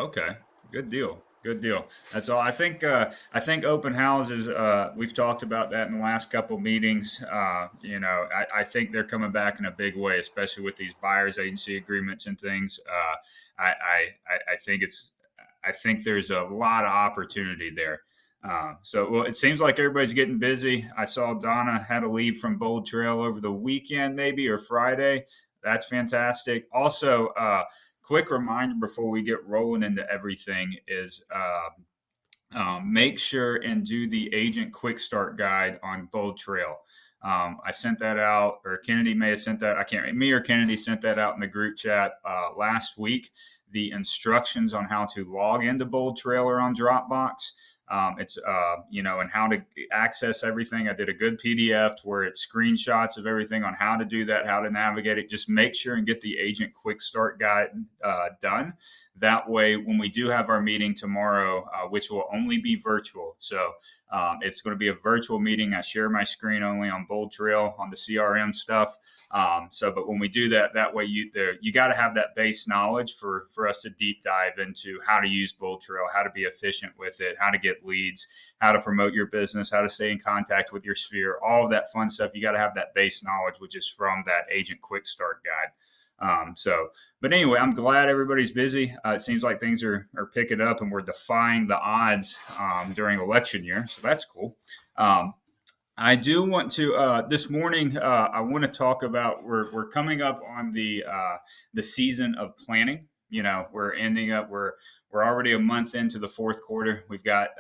Okay, good deal. Good deal. That's all. I think open houses. We've talked about that in the last couple meetings. I think they're coming back in a big way, especially with these buyers agency agreements and things. I think I think there's a lot of opportunity there. Well, it seems like everybody's getting busy. I saw Donna had a lead from Bold Trail over the weekend, maybe or Friday. That's fantastic. Also, quick reminder before we get rolling into everything is make sure and do the agent quick start guide on Bold Trail. I sent that out, or Kennedy may have sent that. I can't. Me or Kennedy sent that out in the group chat last week. The instructions on how to log into Bold Trail are on Dropbox. It's and how to access everything. I did a good PDF where it's screenshots of everything on how to do that, how to navigate it. Just make sure and get the agent quick start guide done. That way, when we do have our meeting tomorrow, which will only be virtual, so it's going to be a virtual meeting. I share my screen only on Bold Trail on the CRM stuff. But when we do that, that way you got to have that base knowledge for us to deep dive into how to use Bold Trail, how to be efficient with it, how to get leads, how to promote your business, how to stay in contact with your sphere, all of that fun stuff. You got to have that base knowledge, which is from that agent quick start guide. But anyway, I'm glad everybody's busy. It seems like things are picking up and we're defying the odds during election year. So that's cool. I do want to this morning. I want to talk about we're coming up on the season of planning. We're ending up we're already a month into the fourth quarter. We've got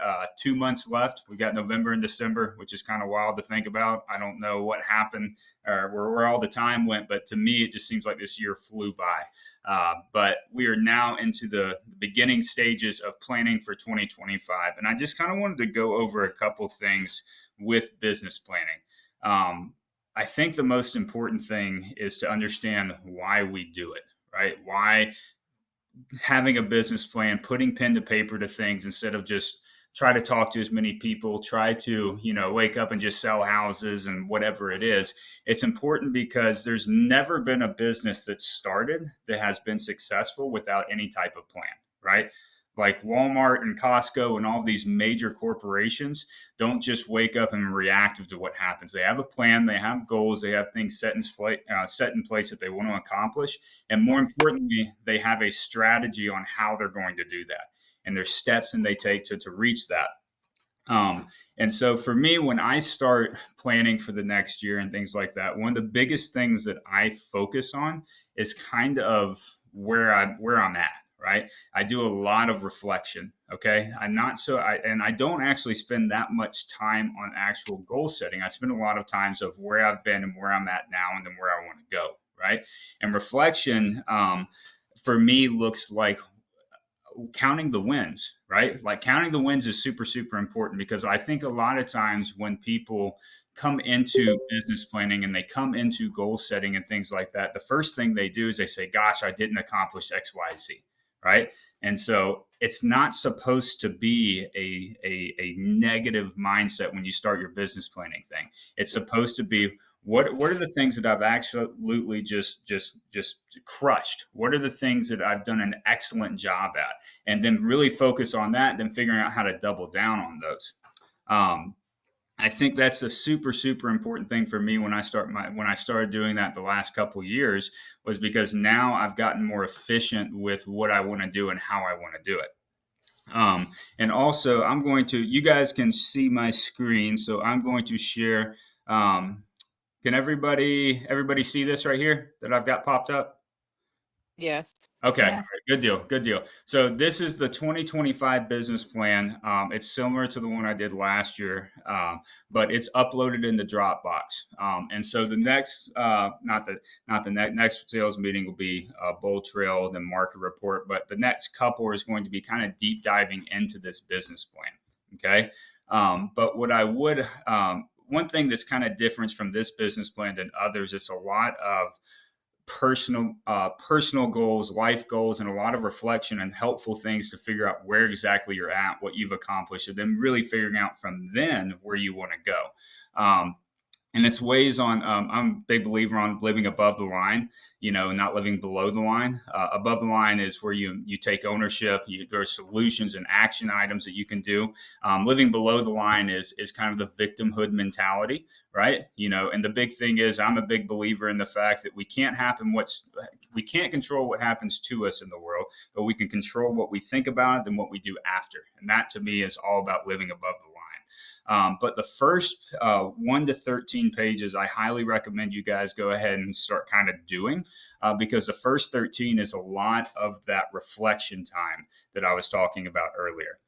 2 months left. We got November and December, which is kind of wild to think about. I don't know what happened or where all the time went, but to me, it just seems like this year flew by. But we are now into the beginning stages of planning for 2025, and I just kind of wanted to go over a couple things with business planning. I think the most important thing is to understand why we do it, right? Why having a business plan, putting pen to paper to things instead of just try to talk to as many people, try to, wake up and just sell houses and whatever it is. It's important because there's never been a business that started that has been successful without any type of plan, right? Like Walmart and Costco and all these major corporations don't just wake up and react to what happens. They have a plan, they have goals, they have things set in place that they want to accomplish. And more importantly, they have a strategy on how they're going to do that. And there's steps and they take to reach that. And so for me, when I start planning for the next year and things like that, one of the biggest things that I focus on is kind of where I'm at. Right. I do a lot of reflection. Okay. I don't actually spend that much time on actual goal setting. I spend a lot of times of where I've been and where I'm at now and then where I want to go. Right. And reflection, for me looks like counting the wins, right? Like counting the wins is super, super important because I think a lot of times when people come into business planning and they come into goal setting and things like that, the first thing they do is they say, gosh, I didn't accomplish X, Y, Z. Right. And so it's not supposed to be a negative mindset when you start your business planning thing. It's supposed to be what are the things that I've absolutely just crushed? What are the things that I've done an excellent job at? And then really focus on that, and then figuring out how to double down on those. I think that's a super, super important thing for me when I started doing that the last couple of years was because now I've gotten more efficient with what I want to do and how I want to do it. And also you guys can see my screen. So I'm going to share, can everybody see this right here that I've got popped up? Yes. Okay. Yes. All right. Good deal. Good deal. So this is the 2025 business plan. It's similar to the one I did last year, but it's uploaded into Dropbox. And so the next, not the next sales meeting will be Bold Trail, then market report, but the next couple is going to be kind of deep diving into this business plan. Okay. But what I would, one thing that's kind of different from this business plan than others, it's a lot of personal goals, life goals, and a lot of reflection and helpful things to figure out where exactly you're at, what you've accomplished, and then really figuring out from then where you want to go. And it's ways on, I'm a big believer on living above the line, not living below the line. Above the line is where you take ownership. There are solutions and action items that you can do. Living below the line is kind of the victimhood mentality, right? And the big thing is, I'm a big believer in the fact that we can't control what happens to us in the world, but we can control what we think about it and what we do after. And that to me is all about living above the line. But the first 1 to 13 pages, I highly recommend you guys go ahead and start kind of doing, because the first 13 is a lot of that reflection time that I was talking about earlier.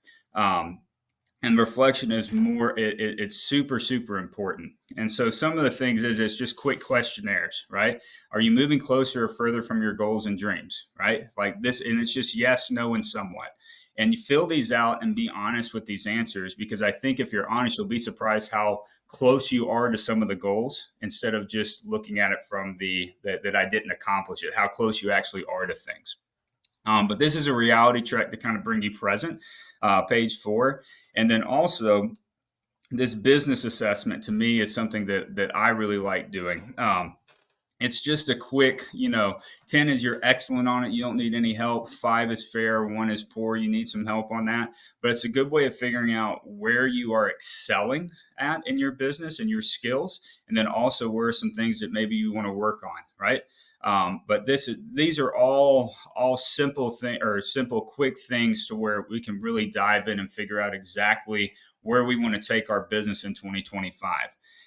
And reflection is it's super, super important. And so some of the things is it's just quick questionnaires, right? Are you moving closer or further from your goals and dreams, right? Like this, and it's just yes, no, and somewhat. And you fill these out and be honest with these answers, because I think if you're honest, you'll be surprised how close you are to some of the goals, instead of just looking at it from that I didn't accomplish it, how close you actually are to things. But this is a reality check to kind of bring you present, page 4. And then also, this business assessment to me is something that I really like doing. It's just a quick, 10 is you're excellent on it. You don't need any help. 5 is fair. 1 is poor. You need some help on that. But it's a good way of figuring out where you are excelling at in your business and your skills. And then also where are some things that maybe you want to work on, right? But these are all simple quick things to where we can really dive in and figure out exactly where we want to take our business in 2025.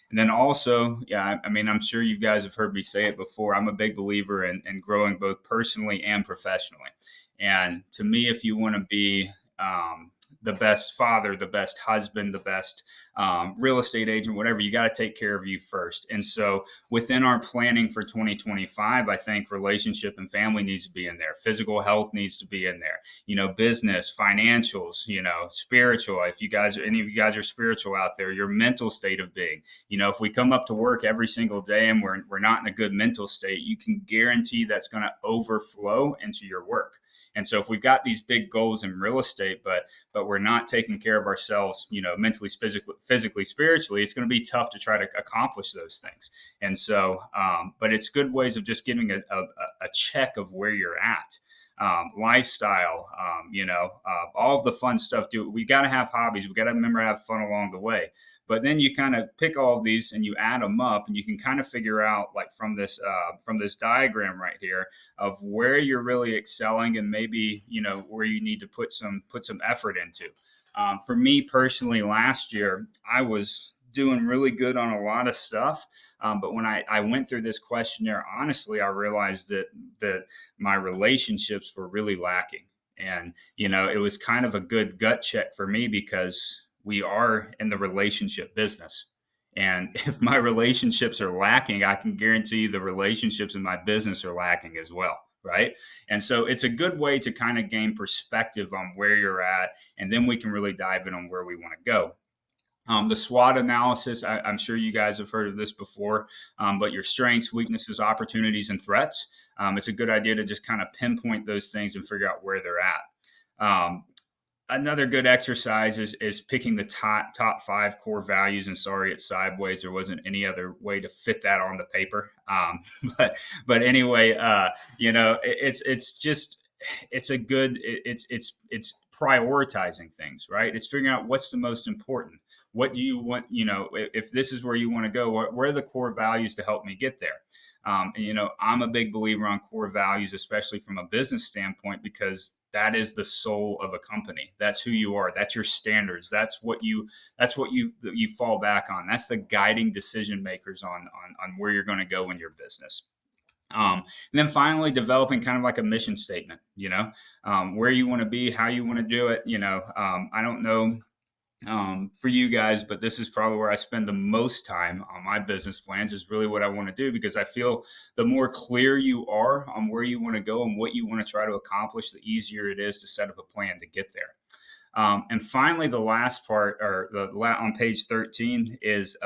And then also, yeah, I mean, I'm sure you guys have heard me say it before. I'm a big believer in growing both personally and professionally. And to me, if you want to be the best father, the best husband, the best real estate agent, whatever, you got to take care of you first. And so within our planning for 2025, I think relationship and family needs to be in there. Physical health needs to be in there. Business, financials, spiritual. If any of you guys are spiritual out there, your mental state of being. If we come up to work every single day and we're not in a good mental state, you can guarantee that's going to overflow into your work. And so if we've got these big goals in real estate, but we're not taking care of ourselves, mentally, physically, spiritually, it's going to be tough to try to accomplish those things. And so, but it's good ways of just giving a check of where you're at. Lifestyle, all of the fun stuff. We got to have hobbies. We got to remember to have fun along the way. But then you kind of pick all of these and you add them up, and you can kind of figure out, like from this diagram right here, of where you're really excelling and maybe where you need to put some effort into. For me personally, last year I was doing really good on a lot of stuff. But when I went through this questionnaire, honestly, I realized that my relationships were really lacking. And, it was kind of a good gut check for me, because we are in the relationship business. And if my relationships are lacking, I can guarantee the relationships in my business are lacking as well. Right. And so it's a good way to kind of gain perspective on where you're at. And then we can really dive in on where we want to go. The SWOT analysis, I'm sure you guys have heard of this before, but your strengths, weaknesses, opportunities, and threats. It's a good idea to just kind of pinpoint those things and figure out where they're at. Another good exercise is picking the top 5 core values. And sorry, it's sideways. There wasn't any other way to fit that on the paper. But anyway, it's prioritizing things, right? It's figuring out what's the most important. What do you want? If this is where you want to go, where are the core values to help me get there? I'm a big believer on core values, especially from a business standpoint, because that is the soul of a company. That's who you are. That's your standards. That's what you fall back on. That's the guiding decision makers on where you're going to go in your business. And then finally, developing kind of like a mission statement, where you want to be, how you want to do it. I don't know for you guys, but this is probably where I spend the most time on my business plans, is really what I want to do, because I feel the more clear you are on where you want to go and what you want to try to accomplish, the easier it is to set up a plan to get there. And finally, the last part, or on page 13, is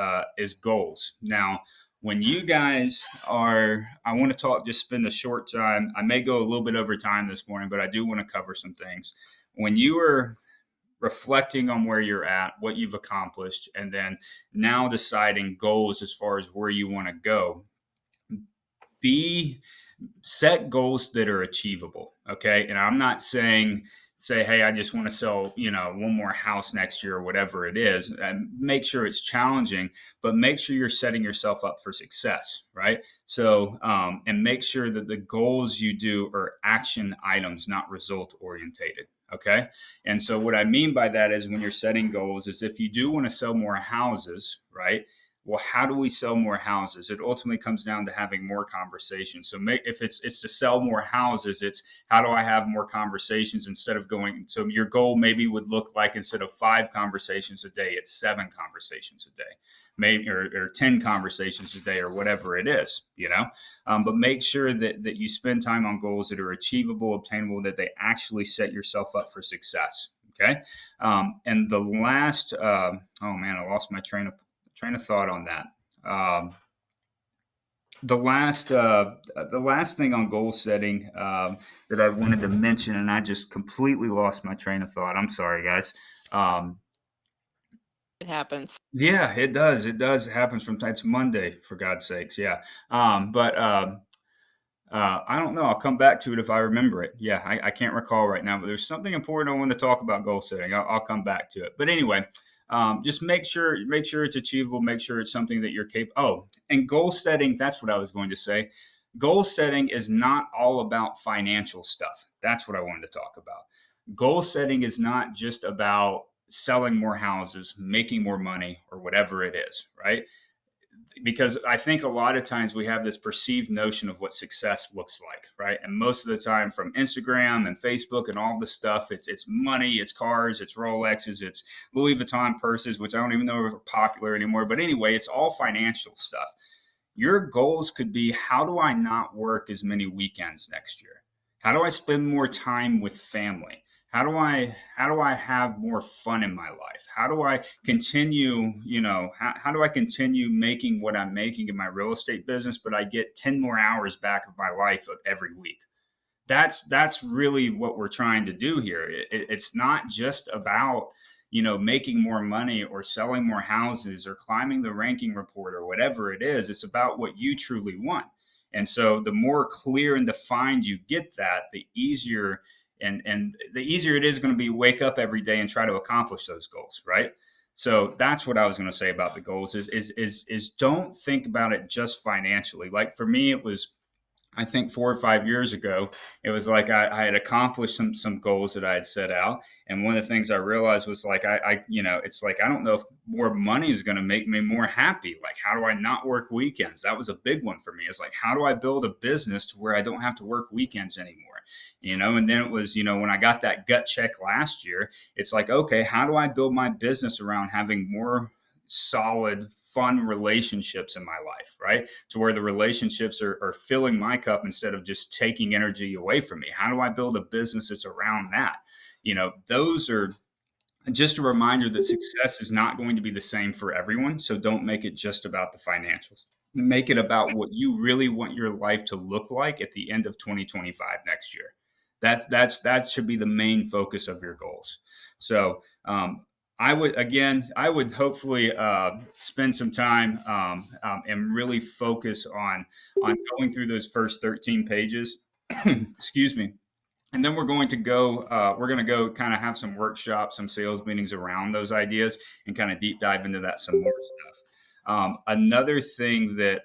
goals. Now, when you guys I want to just spend a short time. I may go a little bit over time this morning, but I do want to cover some things. When you are reflecting on where you're at, what you've accomplished, and then now deciding goals as far as where you want to go. Be Set goals that are achievable. Okay. And I'm not saying, say, hey, I just want to sell, one more house next year or whatever it is. And make sure it's challenging, but make sure you're setting yourself up for success. Right. So, and make sure that the goals you do are action items, not result orientated. Okay. And so what I mean by that is when you're setting goals is if you do want to sell more houses, right? Well, how do we sell more houses? It ultimately comes down to having more conversations. So if it's to sell more houses, it's how do I have more conversations instead of going. So your goal maybe would look like instead of 5 conversations a day, it's 7 conversations a day, maybe or 10 conversations a day or whatever it is, But make sure that you spend time on goals that are achievable, obtainable, that they actually set yourself up for success. Okay. And the last, oh man, I lost my train of thought on that. The last thing on goal setting that I wanted to mention, and I just completely lost my train of thought. I'm sorry, guys. It happens. Yeah, it does. It does. It happens from time. It's Monday, for God's sakes. Yeah. But I don't know. I'll come back to it if I remember it. Yeah, I can't recall right now, but there's something important I want to talk about goal setting. I'll come back to it. But anyway, just make sure it's achievable. Make sure it's something that you're capable. Oh, and goal setting. That's what I was going to say. Goal setting is not all about financial stuff. That's what I wanted to talk about. Goal setting is not just about selling more houses, making more money, or whatever it is, right? Because I think a lot of times we have this perceived notion of what success looks like, right? And most of the time from Instagram and Facebook and all this stuff, it's money, it's cars, it's Rolexes, it's Louis Vuitton purses, which I don't even know if are popular anymore. But anyway, it's all financial stuff. Your goals could be, how do I not work as many weekends next year? How do I spend more time with family? How do I have more fun in my life? How do I continue, how do I continue making what I'm making in my real estate business, but I get 10 more hours back of my life every week? That's really what we're trying to do here. It's not just about making more money or selling more houses or climbing the ranking report or whatever it is. It's about what you truly want. And so the more clear and defined you get that, the easier and the easier it is going to be wake up every day and try to accomplish those goals, right? So that's what I was going to say about the goals is don't think about it just financially. Like for me, it was, I think 4 or 5 years ago, it was like I had accomplished some goals that I had set out, and one of the things I realized was like it's like I don't know if more money is going to make me more happy. Like, how do I not work weekends? That was a big one for me. It's like, how do I build a business to where I don't have to work weekends anymore? And then it was when I got that gut check last year, it's like, okay, how do I build my business around having more solid, fun relationships in my life, right? To where the relationships are filling my cup instead of just taking energy away from me. How do I build a business that's around that? Those are just a reminder that success is not going to be the same for everyone. So don't make it just about the financials. Make it about what you really want your life to look like at the end of 2025 next year. That should be the main focus of your goals. So I would hopefully spend some time and really focus on going through those first 13 pages. Excuse me. And then we're going to go kind of have some workshops, some sales meetings around those ideas and kind of deep dive into that some more stuff. Another thing that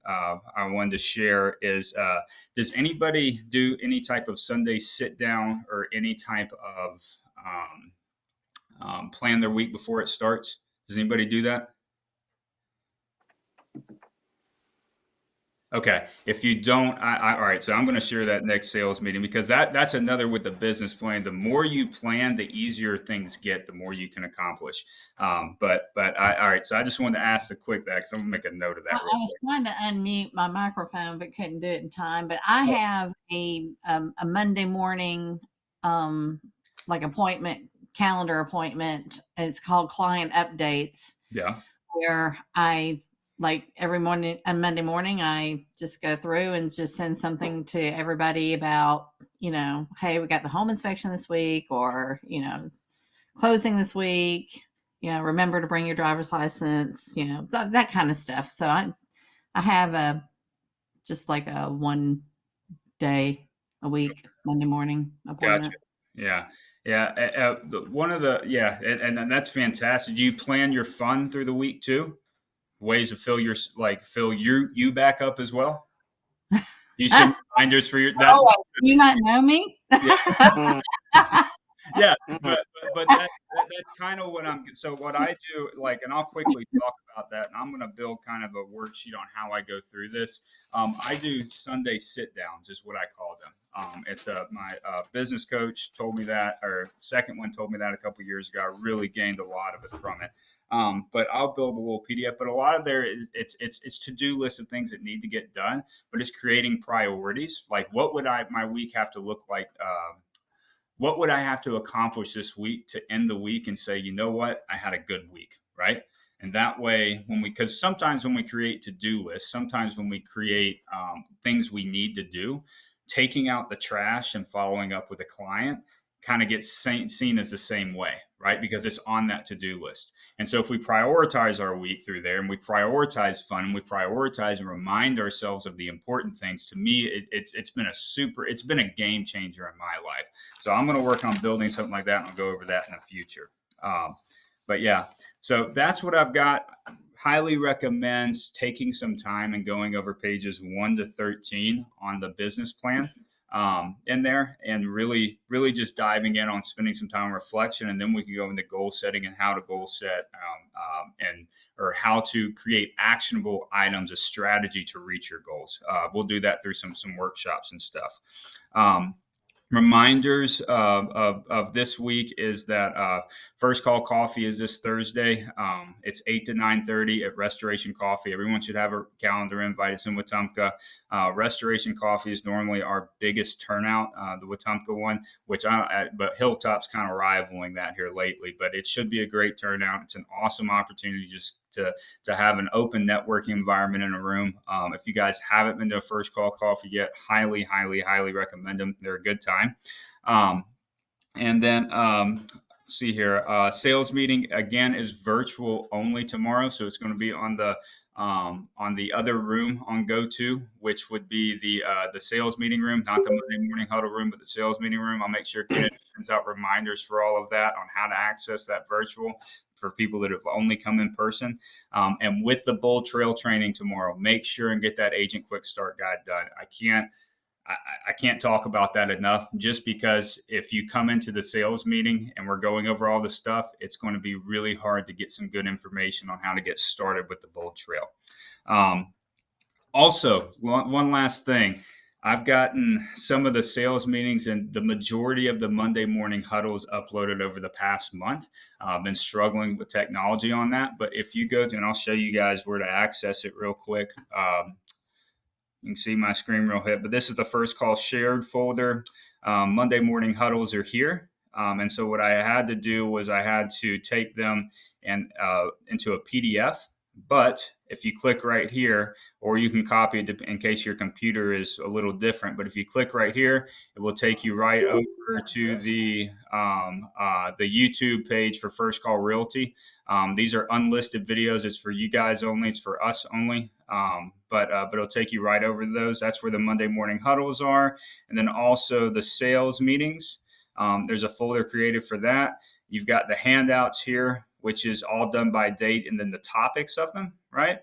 I wanted to share is, does anybody do any type of Sunday sit down or any type of plan their week before it starts? Does anybody do that? Okay. If you don't, all right. So I'm going to share that next sales meeting because that's another with the business plan. The more you plan, the easier things get, the more you can accomplish. All right. So I just wanted to ask the quick that because I'm going to make a note of that. I was trying to unmute my microphone, but couldn't do it in time. But I have a Monday morning, like calendar appointment. It's called Client Updates. Yeah. Where I like every morning, on Monday morning, I just go through and just send something to everybody about, hey, we got the home inspection this week, or, closing this week. Remember to bring your driver's license. That kind of stuff. So I have just like a 1 day a week Monday morning Gotcha. appointment. Yeah. Yeah. One of the, yeah. And that's fantastic. Do you plan your fun through the week too? Ways to fill you back up as well? You send reminders for your, that, Oh, you not know me? yeah. Yeah, but that's kind of what so what I do, like, and I'll quickly talk about that, and I'm going to build kind of a worksheet on how I go through this. I do Sunday sit downs, is what I call them. It's my business coach told me that, or second one told me that a couple years ago. I really gained a lot of it from it. But I'll build a little PDF. But a lot of there is it's to do list of things that need to get done, but it's creating priorities. Like, what would my week have to look like? What would I have to accomplish this week to end the week and say, you know what, I had a good week, right? And that way, because sometimes when we create to-do lists, sometimes when we create things we need to do, taking out the trash and following up with a client kind of gets seen as the same way, right? Because it's on that to-do list. And so if we prioritize our week through there and we prioritize fun and we prioritize and remind ourselves of the important things, to me, it's been a game changer in my life. So I'm going to work on building something like that, and I'll go over that in the future. But yeah, so that's what I've got. Highly recommends taking some time and going over pages 1 to 13 on the business plan in there, and really just diving in on spending some time on reflection, and then we can go into goal setting and how to goal set or how to create actionable items, a strategy to reach your goals. We'll do that through some workshops and stuff. Reminders of this week is that First Call Coffee is this Thursday. It's 8 to 9:30 at Restoration Coffee. Everyone should have a calendar invite. It's in Wetumpka. Restoration Coffee is normally our biggest turnout, the Wetumpka one, but Hilltop's kind of rivaling that here lately. But it should be a great turnout. It's an awesome opportunity just to have an open networking environment in a room. If you guys haven't been to a First Call Coffee yet, highly recommend them. They're a good time. And then see here, sales meeting again is virtual only tomorrow, so it's going to be on the other room on GoTo, which would be the sales meeting room, not the Monday morning huddle room, but the sales meeting room. I'll make sure Ken sends out reminders for all of that on how to access that virtual for people that have only come in person. And with the Bold Trail training tomorrow, make sure and get that Agent Quick Start Guide done. I can't talk about that enough, just because if you come into the sales meeting and we're going over all this stuff, it's going to be really hard to get some good information on how to get started with the Bold Trail. Also, one last thing. I've gotten some of the sales meetings and the majority of the Monday morning huddles uploaded over the past month. I've been struggling with technology on that, but if you go to, and I'll show you guys where to access it real quick. You can see my screen real hit, but this is the First Call shared folder. Monday morning huddles are here. And so what I had to do was I had to take them and into a PDF. But if you click right here, or you can copy it in case your computer is a little different. But if you click right here, it will take you right over to the YouTube page for First Call Realty. These are unlisted videos. It's for you guys only. It's for us only. But it'll take you right over to those. That's where the Monday morning huddles are. And then also the sales meetings. There's a folder created for that. You've got the handouts here, which is all done by date, and then the topics of them, right?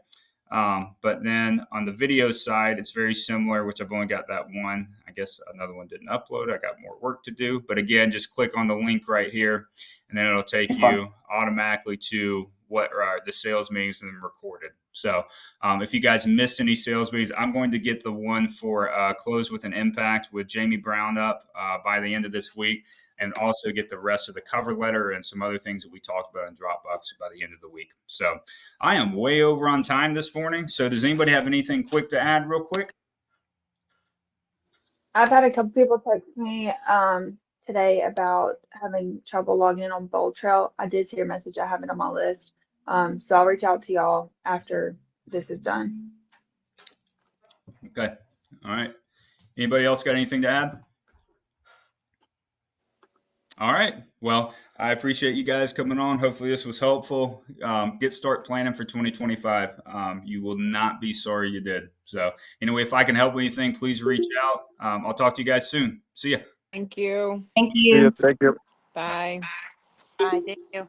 But then on the video side, it's very similar, which I've only got that one. I guess another one didn't upload. I got more work to do. But again, just click on the link right here, and then it'll take you automatically to what are the sales meetings and then recorded. So if you guys missed any sales meetings, I'm going to get the one for Close with an Impact with Jamie Brown up by the end of this week, and also get the rest of the cover letter and some other things that we talked about in Dropbox by the end of the week. So I am way over on time this morning. So does anybody have anything quick to add real quick? I've had a couple people text me today about having trouble logging in on Bold Trail. I did see your message. I have it on my list. So I'll reach out to y'all after this is done. Okay. All right. Anybody else got anything to add? All right. Well, I appreciate you guys coming on. Hopefully this was helpful. Start planning for 2025. You will not be sorry you did. So anyway, if I can help with anything, please reach out. I'll talk to you guys soon. See ya. Thank you. Thank Yeah, you. thank you. Bye. Bye. Thank you.